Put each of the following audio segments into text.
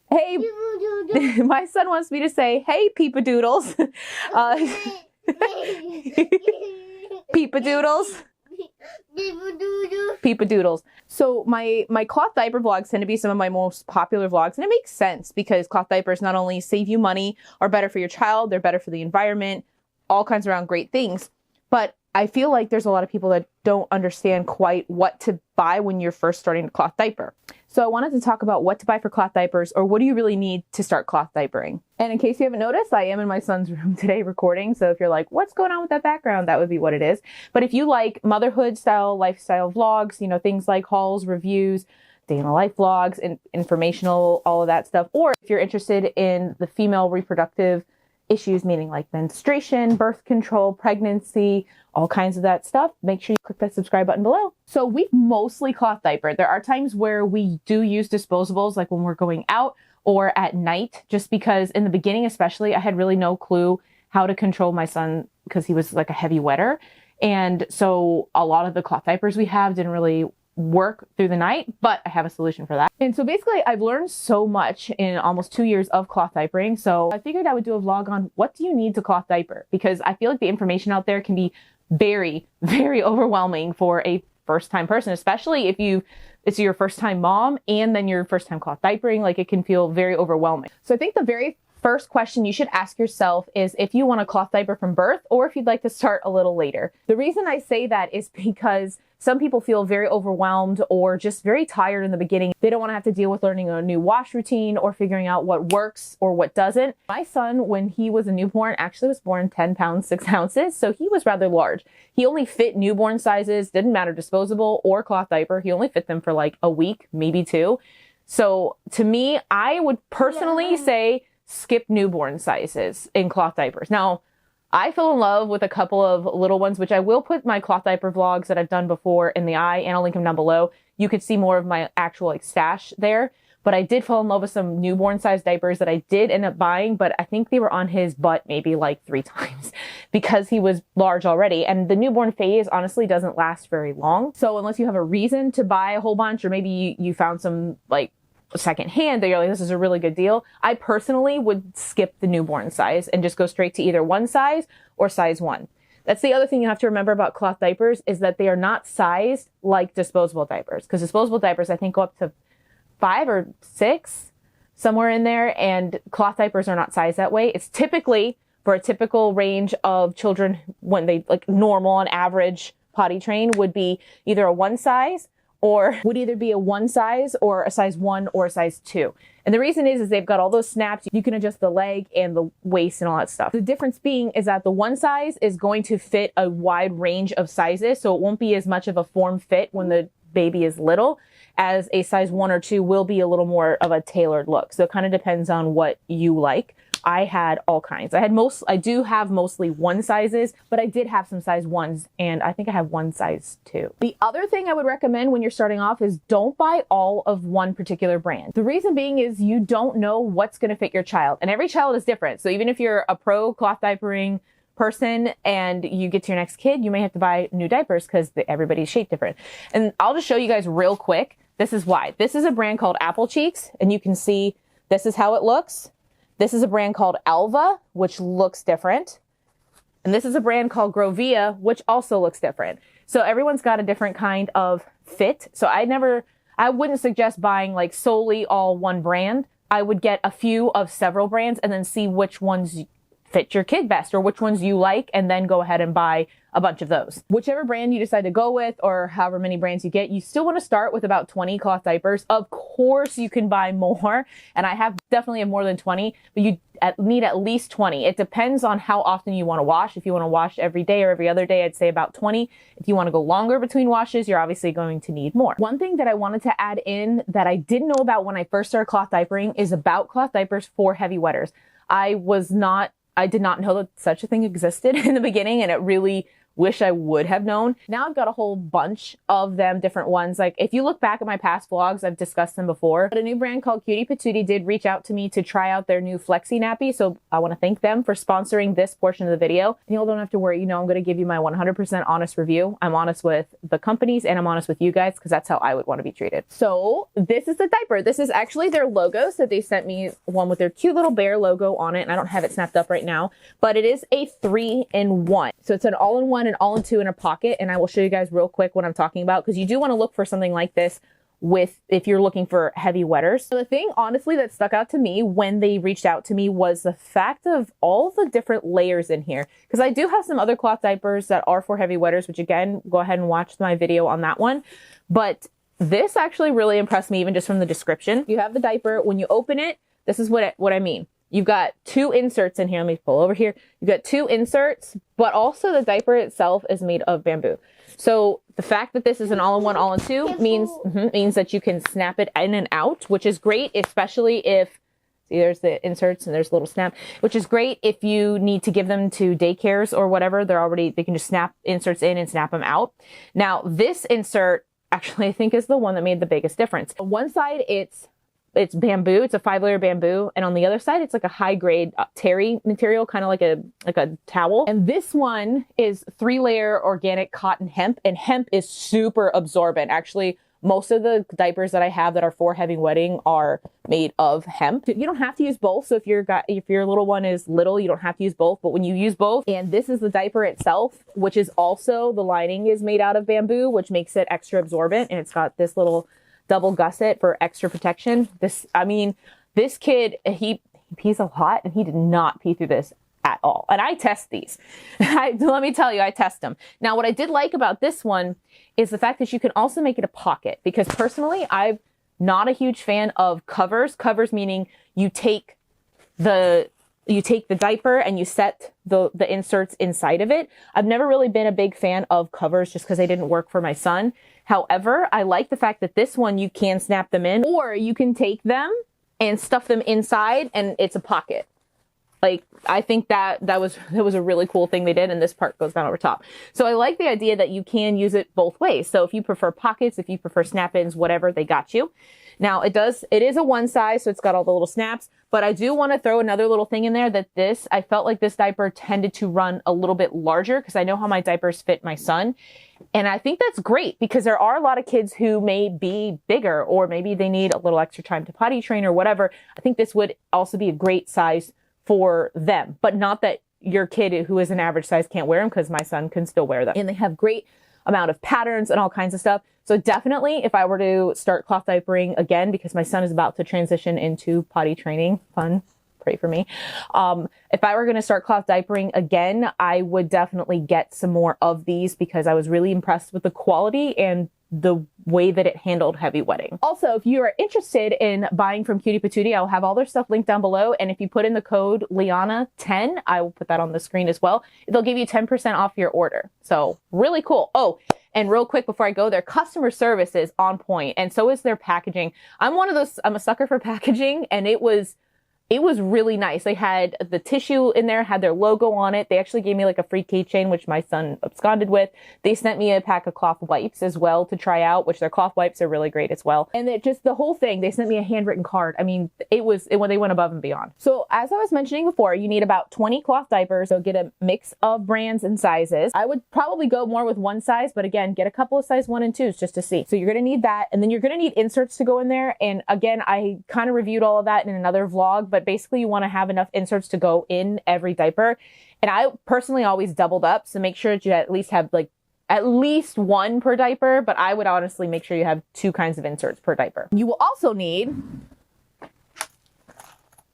Hey, my son wants me to say, hey, peepadoodles. Peepadoodles. Peepadoodles. So my cloth diaper vlogs tend to be some of my most popular vlogs, and it makes sense because cloth diapers not only save you money, are better for your child, they're better for the environment, all kinds around great things. But I feel like there's a lot of people that don't understand quite what to buy when you're first starting a cloth diaper. So I wanted to talk about what to buy for cloth diapers, or what do you really need to start cloth diapering. And in case you haven't noticed, I am in my son's room today recording. So if you're like, what's going on with that background? That would be what it is. But if you like motherhood style, lifestyle vlogs, you know, things like hauls, reviews, day in the life vlogs, and informational, all of that stuff. Or if you're interested in the female reproductive issues, meaning like menstruation, birth control, pregnancy, all kinds of that stuff, make sure you click that subscribe button below. So we mostly cloth diaper. There are times where we do use disposables, like when we're going out or at night, just because in the beginning, especially, I had really no clue how to control my son because he was like a heavy wetter. And so a lot of the cloth diapers we have didn't really work through the night, but I have a solution for that. And so basically I've learned so much in almost 2 years of cloth diapering. So I figured I would do a vlog on what do you need to cloth diaper, because I feel like the information out there can be very, very overwhelming for a first time person, especially if it's your first time mom and then your first time cloth diapering. Like, it can feel very overwhelming. So I think the very first question you should ask yourself is if you want a cloth diaper from birth or if you'd like to start a little later. The reason I say that is because some people feel very overwhelmed or just very tired in the beginning. They don't want to have to deal with learning a new wash routine or figuring out what works or what doesn't. My son, when he was a newborn, actually was born 10 pounds, 6 ounces. So he was rather large. He only fit newborn sizes, didn't matter disposable or cloth diaper. He only fit them for like a week, maybe 2. So to me, I would personally say skip newborn sizes in cloth diapers. Now, I fell in love with a couple of little ones, which I will put my cloth diaper vlogs that I've done before in the eye, and I'll link them down below. You could see more of my actual like stash there. But I did fall in love with some newborn size diapers that I did end up buying, but I think they were on his butt maybe like 3 times because he was large already. And the newborn phase honestly doesn't last very long. So unless you have a reason to buy a whole bunch, or maybe you found some like secondhand that you're like, this is a really good deal, I personally would skip the newborn size and just go straight to either one size or size 1. That's the other thing you have to remember about cloth diapers, is that they are not sized like disposable diapers, because disposable diapers I think go up to 5 or 6, somewhere in there, and cloth diapers are not sized that way. It's typically for a typical range of children when they like normal and average potty train would be either a 1 size, or would either be a 1 size or a size 1 or a size 2. And the reason is they've got all those snaps. You can adjust the leg and the waist and all that stuff. The difference being is that the 1 size is going to fit a wide range of sizes. So it won't be as much of a form fit when the baby is little, as a size 1 or 2 will be a little more of a tailored look. So it kind of depends on what you like. I had all kinds. I do have mostly 1 sizes, but I did have some size 1s, and I think I have 1 size 2. The other thing I would recommend when you're starting off is don't buy all of one particular brand. The reason being is you don't know what's going to fit your child, and every child is different. So even if you're a pro cloth diapering person and you get to your next kid, you may have to buy new diapers because everybody's shaped different. And I'll just show you guys real quick. This is why. This is a brand called Apple Cheeks, and you can see this is how it looks. This is a brand called Alva, which looks different. And this is a brand called Grovia, which also looks different. So everyone's got a different kind of fit. So I wouldn't suggest buying like solely all one brand. I would get a few of several brands and then see which ones fit your kid best or which ones you like, and then go ahead and buy a bunch of those. Whichever brand you decide to go with, or however many brands you get, you still want to start with about 20 cloth diapers. Of course you can buy more, and I definitely have more than 20, but you need at least 20. It depends on how often you want to wash. If you want to wash every day or every other day, I'd say about 20. If you want to go longer between washes, you're obviously going to need more. One thing that I wanted to add in that I didn't know about when I first started cloth diapering is about cloth diapers for heavy wetters. I did not know that such a thing existed in the beginning, and it really wish I would have known. Now I've got a whole bunch of them, different ones. Like if you look back at my past vlogs, I've discussed them before. But a new brand called Cutie Patootie did reach out to me to try out their new Flexi Nappy. So I want to thank them for sponsoring this portion of the video. And you don't have to worry, you know, I'm going to give you my 100% honest review. I'm honest with the companies and I'm honest with you guys because that's how I would want to be treated. So this is the diaper. This is actually their logo. So they sent me one with their cute little bear logo on it. And I don't have it snapped up right now, but it is a 3-in-1. So it's an all-in-one and all-in-two in a pocket. And I will show you guys real quick what I'm talking about because you do want to look for something like this if you're looking for heavy wetters. So the thing honestly that stuck out to me when they reached out to me was the fact of all the different layers in here. Because I do have some other cloth diapers that are for heavy wetters, which again, go ahead and watch my video on that one. But this actually really impressed me even just from the description. You have the diaper. When you open it, this is what I mean. You've got 2 inserts in here. Let me pull over here. You've got 2 inserts, but also the diaper itself is made of bamboo. So the fact that this is an all-in-one, all-in-two means that you can snap it in and out, which is great, especially if, see, there's the inserts and there's a little snap, which is great if you need to give them to daycares or whatever. They can just snap inserts in and snap them out. Now, this insert actually I think is the one that made the biggest difference. On one side, it's bamboo. It's a 5-layer bamboo. And on the other side, it's like a high grade terry material, kind of like a towel. And this one is 3-layer organic cotton hemp, and hemp is super absorbent. Actually, most of the diapers that I have that are for heavy wetting are made of hemp. You don't have to use both. So if your little one is little, you don't have to use both. But when you use both, and this is the diaper itself, which is also, the lining is made out of bamboo, which makes it extra absorbent. And it's got this little double gusset for extra protection. This kid, he pees a lot and he did not pee through this at all. And I test these. Let me tell you, I test them. Now, what I did like about this one is the fact that you can also make it a pocket, because personally, I'm not a huge fan of covers. Covers meaning you take the diaper and you set the inserts inside of it. I've never really been a big fan of covers just because they didn't work for my son. However, I like the fact that this one, you can snap them in, or you can take them and stuff them inside and it's a pocket. Like, I think that was a really cool thing they did, and this part goes down over top. So I like the idea that you can use it both ways. So if you prefer pockets, if you prefer snap-ins, whatever, they got you. Now it is a one size, so it's got all the little snaps, but I do want to throw another little thing in there that I felt like this diaper tended to run a little bit larger because I know how my diapers fit my son. And I think that's great because there are a lot of kids who may be bigger, or maybe they need a little extra time to potty train or whatever. I think this would also be a great size for them, but not that your kid who is an average size can't wear them, because my son can still wear them. And they have great amount of patterns and all kinds of stuff. So definitely, if I were to start cloth diapering again, because my son is about to transition into potty training, fun, pray for me. If I were going to start cloth diapering again, I would definitely get some more of these because I was really impressed with the quality and the way that it handled heavy wetting. Also, if you are interested in buying from Cutie Patootie, I'll have all their stuff linked down below. And if you put in the code LeAnna10, I will put that on the screen as well. They'll give you 10% off your order. So really cool. Oh, and real quick before I go, their customer service is on point, and so is their packaging. I'm a sucker for packaging, and it was really nice. They had the tissue in there, had their logo on it. They actually gave me like a free keychain, which my son absconded with. They sent me a pack of cloth wipes as well to try out, which their cloth wipes are really great as well. And the whole thing, they sent me a handwritten card. I mean, they went above and beyond. So as I was mentioning before, you need about 20 cloth diapers. So get a mix of brands and sizes. I would probably go more with one size, but again, get a couple of size 1 and 2s just to see. So you're going to need that. And then you're going to need inserts to go in there. And again, I kind of reviewed all of that in another vlog, but basically you want to have enough inserts to go in every diaper. And I personally always doubled up. So make sure that you at least have at least 1 per diaper, but I would honestly make sure you have 2 kinds of inserts per diaper. You will also need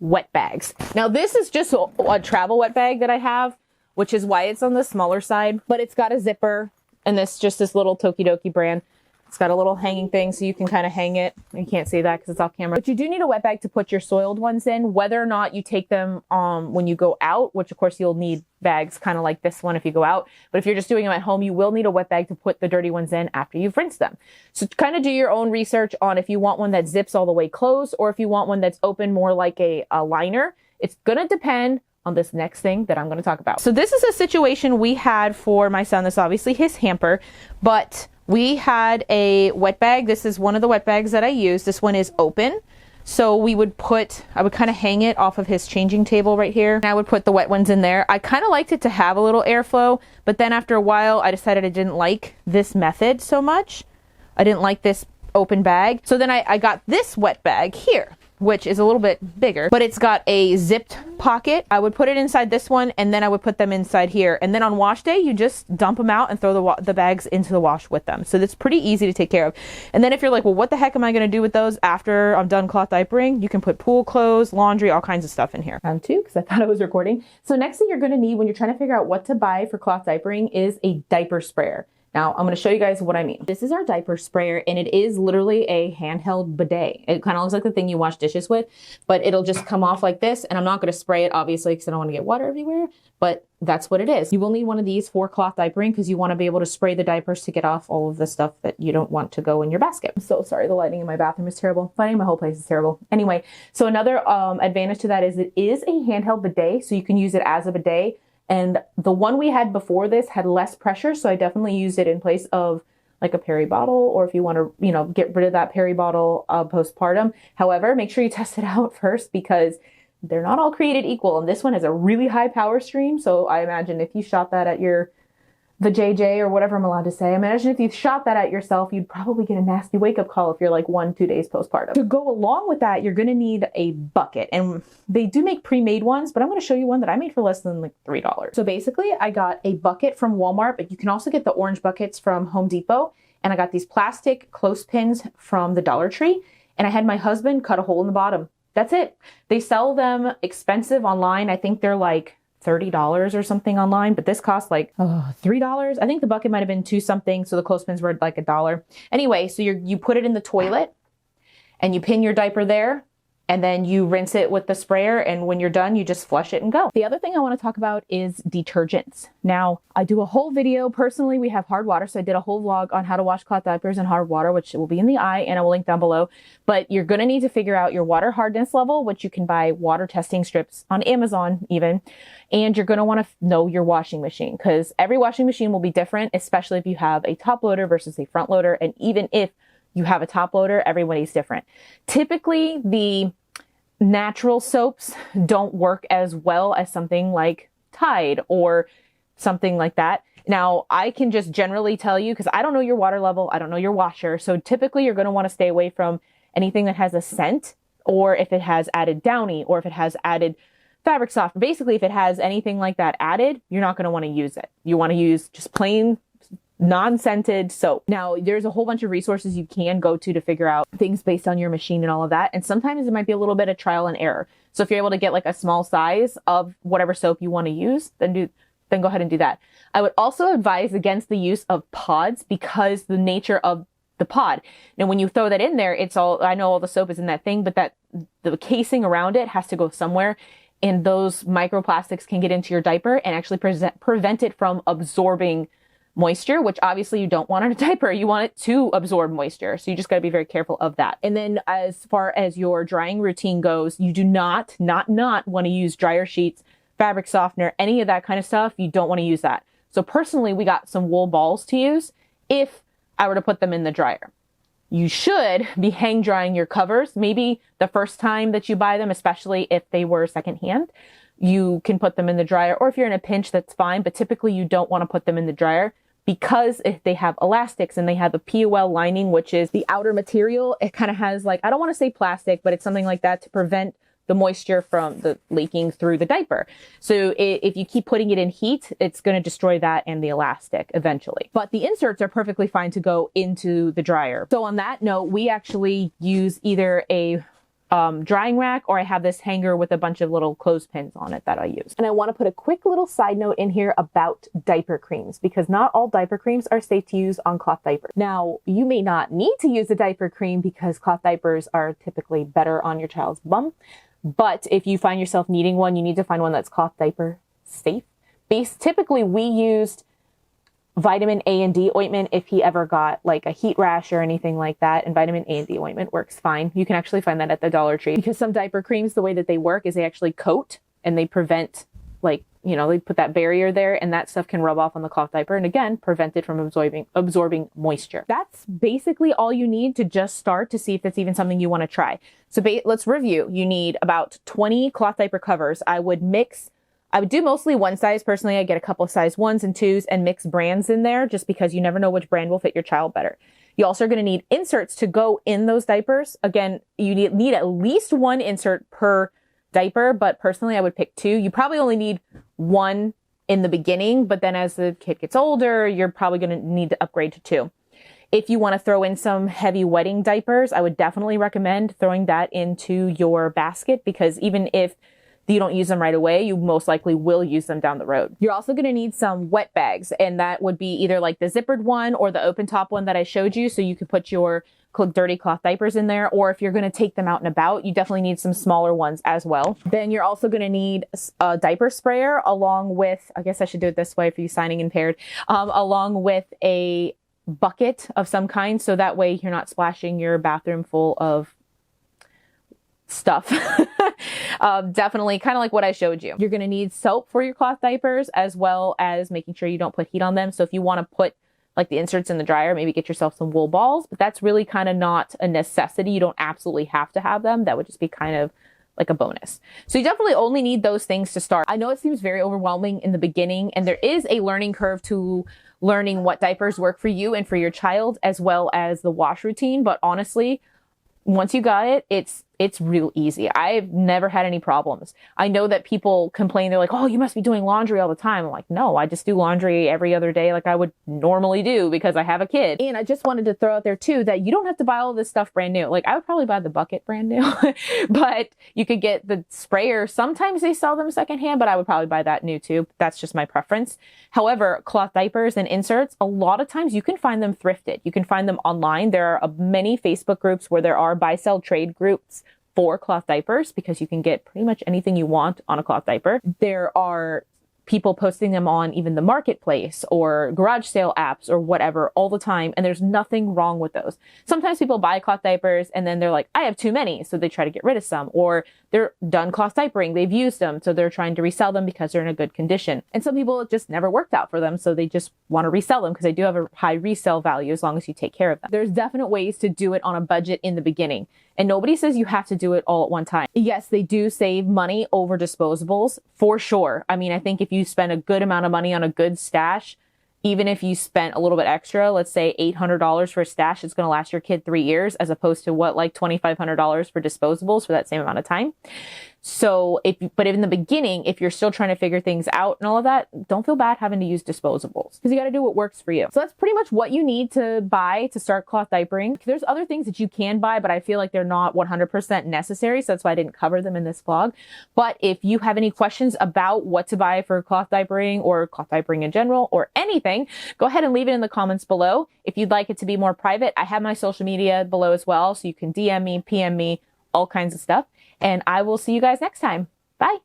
wet bags. Now this is just a travel wet bag that I have, which is why it's on the smaller side, but it's got a zipper, and this little Tokidoki brand. It's got a little hanging thing so you can kind of hang it. You can't see that because it's off camera. But you do need a wet bag to put your soiled ones in, whether or not you take them when you go out, which of course you'll need bags kind of like this one if you go out. But if you're just doing them at home, you will need a wet bag to put the dirty ones in after you've rinsed them. So kind of do your own research on if you want one that zips all the way closed or if you want one that's open more like a liner. It's going to depend on this next thing that I'm going to talk about. So this is a situation we had for my son. This is obviously his hamper, but we had a wet bag. This is one of the wet bags that I use. This one is open. So I would kind of hang it off of his changing table right here. And I would put the wet ones in there. I kind of liked it to have a little airflow, but then after a while, I decided I didn't like this method so much. I didn't like this open bag. So then I got this wet bag here, which is a little bit bigger, but it's got a zipped pocket. I would put it inside this one, and then I would put them inside here. And then on wash day, you just dump them out and throw the bags into the wash with them. So that's pretty easy to take care of. And then if you're like, well, what the heck am I going to do with those after I'm done cloth diapering? You can put pool clothes, laundry, all kinds of stuff in here. Round two, because I thought I was recording. So next thing you're going to need when you're trying to figure out what to buy for cloth diapering is a diaper sprayer. Now, I'm going to show you guys what I mean. This is our diaper sprayer, and it is literally a handheld bidet. It kind of looks like the thing you wash dishes with, but it'll just come off like this, and I'm not going to spray it, obviously, because I don't want to get water everywhere, but that's what it is. You will need one of these for cloth diapering because you want to be able to spray the diapers to get off all of the stuff that you don't want to go in your basket. I'm so sorry, the lighting in my bathroom is terrible. Lighting in my whole place is terrible. Anyway, so another advantage to that is it is a handheld bidet, so you can use it as a bidet. And the one we had before this had less pressure, so I definitely used it in place of like a peri bottle, or if you want to, get rid of that peri bottle postpartum. However, make sure you test it out first because they're not all created equal. And this one has a really high power stream. So I imagine if you shot that at the JJ or whatever I'm allowed to say, imagine if you shot that at yourself, you'd probably get a nasty wake up call if you're like 1-2 days postpartum. To go along with that, you're going to need a bucket, and they do make pre-made ones, but I'm going to show you one that I made for less than like $3. So basically I got a bucket from Walmart, but you can also get the orange buckets from Home Depot. And I got these plastic clothespins from the Dollar Tree, and I had my husband cut a hole in the bottom. That's it. They sell them expensive online. I think they're like $30 or something online, but this cost like $3. I think the bucket might have been $2 something, so the clothespins were like $1. Anyway, so you put it in the toilet and you pin your diaper there, and then you rinse it with the sprayer, and when you're done, you just flush it and go. The other thing I want to talk about is detergents. Now, I do a whole video. Personally, we have hard water, so I did a whole vlog on how to wash cloth diapers in hard water, which will be in the eye, and I will link down below. But you're going to need to figure out your water hardness level, which you can buy water testing strips on Amazon even. And you're going to want to know your washing machine, because every washing machine will be different, especially if you have a top loader versus a front loader. And even if you have a top loader, everybody's different. Typically, the natural soaps don't work as well as something like Tide or something like that. Now, I can just generally tell you, because I don't know your water level, I don't know your washer. So typically you're going to want to stay away from anything that has a scent, or if it has added Downy, or if it has added fabric softener. Basically, if it has anything like that added, you're not going to want to use it. You want to use just plain non-scented soap. Now, there's a whole bunch of resources you can go to figure out things based on your machine and all of that. And sometimes it might be a little bit of trial and error. So if you're able to get like a small size of whatever soap you want to use, then go ahead and do that. I would also advise against the use of pods, because the nature of the pod. Now, when you throw that in there, I know all the soap is in that thing, but the casing around it has to go somewhere. And those microplastics can get into your diaper and actually prevent it from absorbing moisture, which obviously you don't want in a diaper. You want it to absorb moisture. So you just got to be very careful of that. And then as far as your drying routine goes, you do not want to use dryer sheets, fabric softener, any of that kind of stuff. You don't want to use that. So personally, we got some wool balls to use if I were to put them in the dryer. You should be hang drying your covers. Maybe the first time that you buy them, especially if they were secondhand, you can put them in the dryer, or if you're in a pinch, that's fine. But typically you don't want to put them in the dryer, because if they have elastics and they have a POL lining, which is the outer material, it kind of has like, I don't want to say plastic, but it's something like that to prevent the moisture from the leaking through the diaper. So if you keep putting it in heat, it's going to destroy that and the elastic eventually. But the inserts are perfectly fine to go into the dryer. So on that note, we actually use either a drying rack, or I have this hanger with a bunch of little clothespins on it that I use. And I want to put a quick little side note in here about diaper creams, because not all diaper creams are safe to use on cloth diapers. Now, you may not need to use a diaper cream because cloth diapers are typically better on your child's bum. But if you find yourself needing one, you need to find one that's cloth diaper safe. Typically, we used vitamin A and D ointment if he ever got like a heat rash or anything like that. And vitamin A and D ointment works fine. You can actually find that at the Dollar Tree, because some diaper creams, the way that they work is they actually coat and they prevent like, you know, they put that barrier there, and that stuff can rub off on the cloth diaper and again, prevent it from absorbing moisture. That's basically all you need to just start to see if that's even something you want to try. So let's review. You need about 20 cloth diaper covers. I would do mostly one size. Personally, I get a couple of size 1s and 2s and mix brands in there just because you never know which brand will fit your child better. You also are going to need inserts to go in those diapers. Again, you need at least 1 insert per diaper, but personally I would pick 2. You probably only need 1 in the beginning, but then as the kid gets older, you're probably going to need to upgrade to 2. If you want to throw in some heavy wetting diapers, I would definitely recommend throwing that into your basket, because even if you don't use them right away, you most likely will use them down the road. You're also going to need some wet bags, and that would be either like the zippered one or the open top one that I showed you, so you could put your dirty cloth diapers in there. Or if you're going to take them out and about, you definitely need some smaller ones as well. Then you're also going to need a diaper sprayer, along with, I guess I should do it this way for you signing impaired, along with a bucket of some kind, so that way you're not splashing your bathroom full of stuff. Definitely kind of like what I showed you. You're going to need soap for your cloth diapers, as well as making sure you don't put heat on them. So if you want to put like the inserts in the dryer, maybe get yourself some wool balls, but that's really kind of not a necessity. You don't absolutely have to have them. That would just be kind of like a bonus. So you definitely only need those things to start. I know it seems very overwhelming in the beginning, and there is a learning curve to learning what diapers work for you and for your child, as well as the wash routine. But honestly, once you got it, it's real easy. I've never had any problems. I know that people complain. They're like, oh, you must be doing laundry all the time. I'm like, no, I just do laundry every other day like I would normally do because I have a kid. And I just wanted to throw out there too that you don't have to buy all this stuff brand new. Like I would probably buy the bucket brand new, but you could get the sprayer. Sometimes they sell them secondhand, but I would probably buy that new too. That's just my preference. However, cloth diapers and inserts, a lot of times you can find them thrifted. You can find them online. There are many Facebook groups where there are buy, sell, trade groups for cloth diapers, because you can get pretty much anything you want on a cloth diaper. There are people posting them on even the marketplace or garage sale apps or whatever all the time, and there's nothing wrong with those. Sometimes people buy cloth diapers and then they're like, I have too many, so they try to get rid of some, or they're done cloth diapering, they've used them, so they're trying to resell them because they're in a good condition. And some people, it just never worked out for them, so they just want to resell them because they do have a high resale value as long as you take care of them. There's definite ways to do it on a budget in the beginning, and nobody says you have to do it all at one time. Yes, they do save money over disposables for sure. I mean, I think if you spend a good amount of money on a good stash, even if you spent a little bit extra, let's say $800 for a stash, it's going to last your kid 3 years, as opposed to like $2,500 for disposables for that same amount of time. So but in the beginning, if you're still trying to figure things out and all of that, don't feel bad having to use disposables, because you got to do what works for you. So that's pretty much what you need to buy to start cloth diapering. There's other things that you can buy, but I feel like they're not 100% necessary. So that's why I didn't cover them in this vlog. But if you have any questions about what to buy for cloth diapering or cloth diapering in general or anything, go ahead and leave it in the comments below. If you'd like it to be more private, I have my social media below as well. So you can DM me, PM me, all kinds of stuff. And I will see you guys next time. Bye.